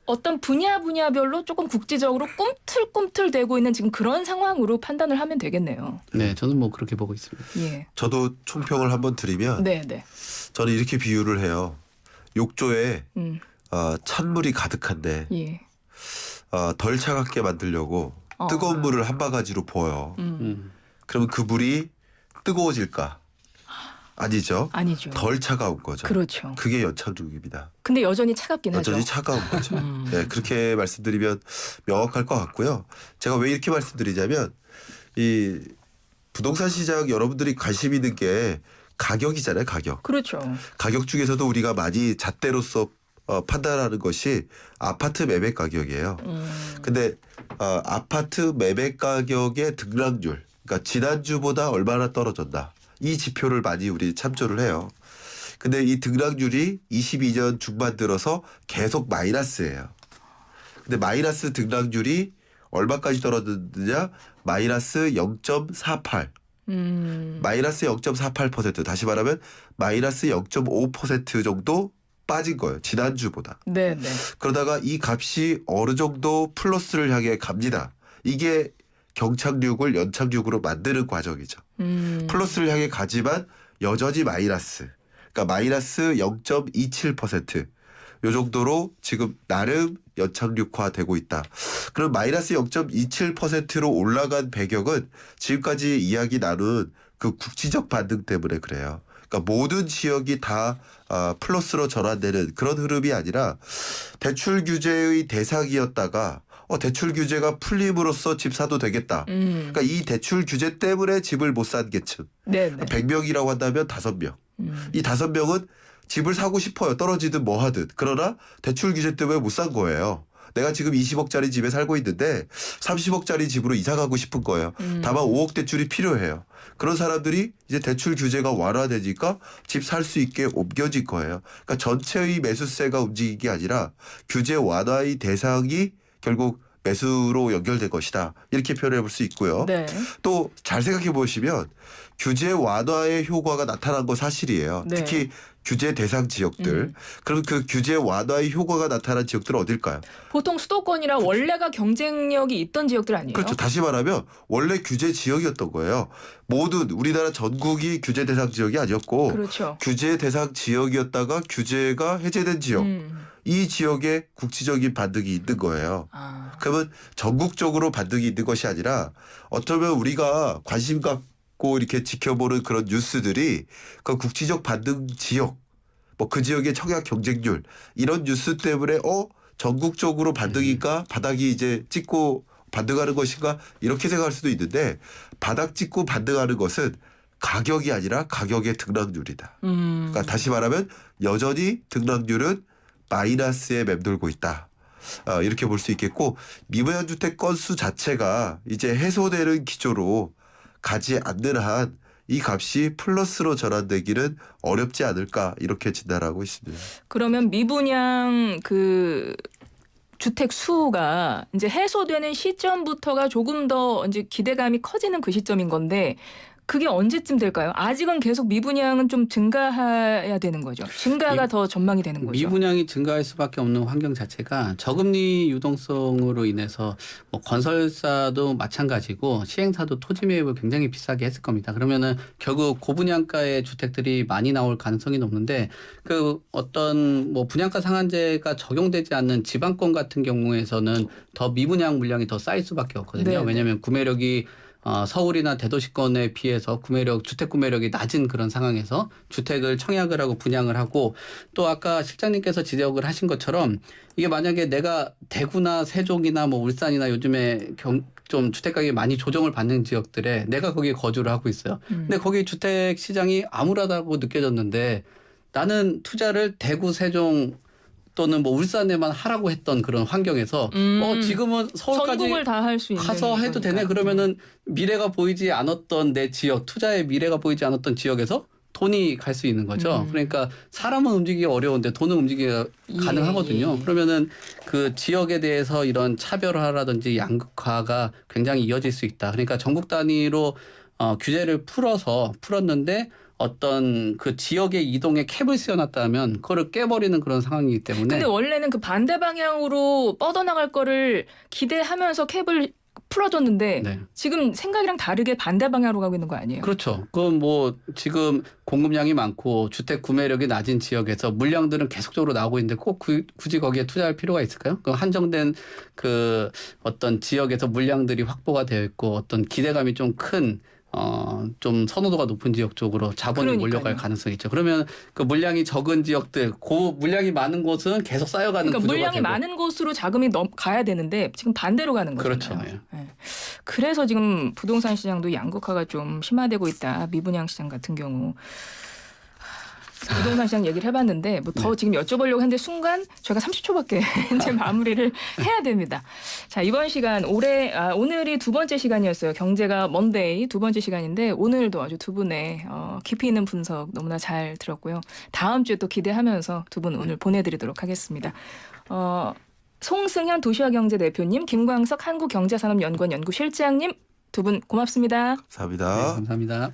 [SPEAKER 1] 어떤 분야별로 조금 국지적으로 꿈틀꿈틀대고 있는 지금 그런 상황으로 판단을 하면 되겠네요.
[SPEAKER 2] 네, 저는 뭐 그렇게 보고 있습니다.
[SPEAKER 1] 예.
[SPEAKER 3] 저도 총평을 한번 드리면
[SPEAKER 1] 네, 네.
[SPEAKER 3] 저는 이렇게 비유를 해요. 욕조에
[SPEAKER 1] 음.
[SPEAKER 3] 찬물이 가득한데
[SPEAKER 1] 예.
[SPEAKER 3] 덜 차갑게 만들려고
[SPEAKER 1] 어.
[SPEAKER 3] 뜨거운 물을 한 바가지로 부어요. 그러면 그 물이 뜨거워질까? 아니죠.
[SPEAKER 1] 아니죠.
[SPEAKER 3] 덜 차가운 거죠.
[SPEAKER 1] 그렇죠.
[SPEAKER 3] 그게 연착륙입니다.
[SPEAKER 1] 근데 여전히 차갑긴 하죠.
[SPEAKER 3] 여전히 차가운 거죠. 네, 그렇게 말씀드리면 명확할 것 같고요. 제가 왜 이렇게 말씀드리냐면 이 부동산 시장 여러분들이 관심 있는 게 가격이잖아요. 가격.
[SPEAKER 1] 그렇죠.
[SPEAKER 3] 가격 중에서도 우리가 많이 잣대로서 판단하는 것이 아파트 매매 가격이에요. 근데 아파트 매매 가격의 등락률, 그러니까 지난주보다 얼마나 떨어졌나 이 지표를 많이 우리 참조를 해요. 근데 이 등락률이 22년 중반 들어서 계속 마이너스예요. 근데 마이너스 등락률이 얼마까지 떨어졌느냐? 마이너스 0.48. 마이너스 0.48% 다시 말하면 마이너스 0.5% 정도 빠진 거예요. 지난주보다.
[SPEAKER 1] 네, 네.
[SPEAKER 3] 그러다가 이 값이 어느 정도 플러스를 향해 갑니다. 이게 경착륙을 연착륙으로 만드는 과정이죠. 플러스를 향해 가지만 여전히 마이너스. 그러니까 마이너스 0.27%. 요 정도로 지금 나름 연착륙화되고 있다. 그럼 마이너스 0.27%로 올라간 배경은 지금까지 이야기 나눈 그 국지적 반등 때문에 그래요. 그러니까 모든 지역이 다 플러스로 전환되는 그런 흐름이 아니라 대출 규제의 대상이었다가 대출 규제가 풀림으로써 집 사도 되겠다. 그러니까 이 대출 규제 때문에 집을 못 산 계층.
[SPEAKER 1] 네, 네.
[SPEAKER 3] 100명이라고 한다면 5명. 이 5명은 집을 사고 싶어요. 떨어지든 뭐 하든. 그러나 대출 규제 때문에 못 산 거예요. 내가 지금 20억짜리 집에 살고 있는데 30억짜리 집으로 이사 가고 싶은 거예요. 다만 5억 대출이 필요해요. 그런 사람들이 이제 대출 규제가 완화되니까 집 살 수 있게 옮겨질 거예요. 그러니까 전체의 매수세가 움직인 게 아니라 규제 완화의 대상이 결국 매수로 연결될 것이다. 이렇게 표현해 볼 수 있고요.
[SPEAKER 1] 네.
[SPEAKER 3] 또 잘 생각해 보시면 규제 완화의 효과가 나타난 건 사실이에요.
[SPEAKER 1] 네.
[SPEAKER 3] 특히 규제 대상 지역들. 그럼 그 규제 완화의 효과가 나타난 지역들은 어딜까요?
[SPEAKER 1] 보통 수도권이라 원래가 경쟁력이 있던 지역들 아니에요?
[SPEAKER 3] 그렇죠. 다시 말하면 원래 규제 지역이었던 거예요. 모든 우리나라 전국이 규제 대상 지역이 아니었고
[SPEAKER 1] 그렇죠.
[SPEAKER 3] 규제 대상 지역이었다가 규제가 해제된 지역. 이 지역에 국지적인 반등이 있는 거예요. 그러면 전국적으로 반등이 있는 것이 아니라 어쩌면 우리가 관심 갖고 이렇게 지켜보는 그런 뉴스들이 그 국지적 반등 지역, 뭐 그 지역의 청약 경쟁률 이런 뉴스 때문에 전국적으로 반등이니까 바닥이 이제 찍고 반등하는 것인가 이렇게 생각할 수도 있는데 바닥 찍고 반등하는 것은 가격이 아니라 가격의 등락률이다. 그러니까 다시 말하면 여전히 등락률은 마이너스에 맴돌고 있다. 이렇게 볼 수 있겠고 미분양 주택 건수 자체가 이제 해소되는 기조로 가지 않는 한 이 값이 플러스로 전환되기는 어렵지 않을까 이렇게 진단하고 있습니다.
[SPEAKER 1] 그러면 미분양 그 주택 수가 이제 해소되는 시점부터가 조금 더 이제 기대감이 커지는 그 시점인 건데 그게 언제쯤 될까요? 아직은 계속 미분양은 좀 증가해야 되는 거죠. 증가가 더 전망이 되는 거죠.
[SPEAKER 2] 미분양이 증가할 수밖에 없는 환경 자체가 저금리 유동성으로 인해서 뭐 건설사도 마찬가지고 시행사도 토지 매입을 굉장히 비싸게 했을 겁니다. 그러면은 결국 고분양가의 주택들이 많이 나올 가능성이 높은데 그 어떤 뭐 분양가 상한제가 적용되지 않는 지방권 같은 경우에서는 더 미분양 물량이 더 쌓일 수밖에 없거든요.
[SPEAKER 1] 네.
[SPEAKER 2] 왜냐하면 구매력이 서울이나 대도시권에 비해서 주택 구매력이 낮은 그런 상황에서 주택을 청약을 하고 분양을 하고 또 아까 실장님께서 지적을 하신 것처럼 이게 만약에 내가 대구나 세종이나 뭐 울산이나 요즘에 좀 주택 가격이 많이 조정을 받는 지역들에 내가 거기에 거주를 하고 있어요. 근데 거기 주택 시장이 암울하다고 느껴졌는데 나는 투자를 대구, 세종 또는 뭐 울산에만 하라고 했던 그런 환경에서 지금은 서울까지
[SPEAKER 1] 전국을 다 할 수 있는
[SPEAKER 2] 가서 해도 되네. 그러면은 미래가 보이지 않았던 내 지역, 투자의 미래가 보이지 않았던 지역에서 돈이 갈 수 있는 거죠. 그러니까 사람은 움직이기 어려운데 돈은 움직이기가 가능하거든요.
[SPEAKER 1] 예.
[SPEAKER 2] 그러면은 그 지역에 대해서 이런 차별화라든지 양극화가 굉장히 이어질 수 있다. 그러니까 전국 단위로 규제를 풀었는데 어떤 그 지역의 이동에 캡을 씌워놨다면 그거를 깨버리는 그런 상황이기 때문에.
[SPEAKER 1] 근데 원래는 그 반대 방향으로 뻗어나갈 거를 기대하면서 캡을 풀어줬는데
[SPEAKER 2] 네.
[SPEAKER 1] 지금 생각이랑 다르게 반대 방향으로 가고 있는 거 아니에요?
[SPEAKER 2] 그렇죠. 그건 뭐 지금 공급량이 많고 주택 구매력이 낮은 지역에서 물량들은 계속적으로 나오고 있는데 꼭 굳이 거기에 투자할 필요가 있을까요? 그 한정된 그 어떤 지역에서 물량들이 확보가 되어 있고 어떤 기대감이 좀 큰 좀 선호도가 높은 지역 쪽으로 자본이
[SPEAKER 1] 그러니까요.
[SPEAKER 2] 몰려갈 가능성이 있죠. 그러면 그 물량이 적은 지역들, 물량이 많은 곳은 계속 쌓여가는
[SPEAKER 1] 그러니까
[SPEAKER 2] 구조가
[SPEAKER 1] 물량이
[SPEAKER 2] 되고.
[SPEAKER 1] 많은 곳으로 자금이 가야 되는데 지금 반대로 가는 거잖아요.
[SPEAKER 2] 그렇죠. 예.
[SPEAKER 1] 예. 그래서 지금 부동산 시장도 양극화가 좀 심화되고 있다. 미분양 시장 같은 경우. 부동산 시장 얘기를 해봤는데 뭐 더 지금 여쭤보려고 했는데 순간 저희가 30초밖에 이제 마무리를 해야 됩니다. 자, 이번 시간 오늘이 두 번째 시간이었어요. 경제가 먼데이 두 번째 시간인데 오늘도 아주 두 분의 깊이 있는 분석 너무나 잘 들었고요. 다음 주에 또 기대하면서 두 분 오늘 보내드리도록 하겠습니다. 송승현 도시화경제 대표님, 김광석 한국경제산업연구원 연구실장님 두 분 고맙습니다.
[SPEAKER 3] 감사합니다.
[SPEAKER 2] 네, 감사합니다.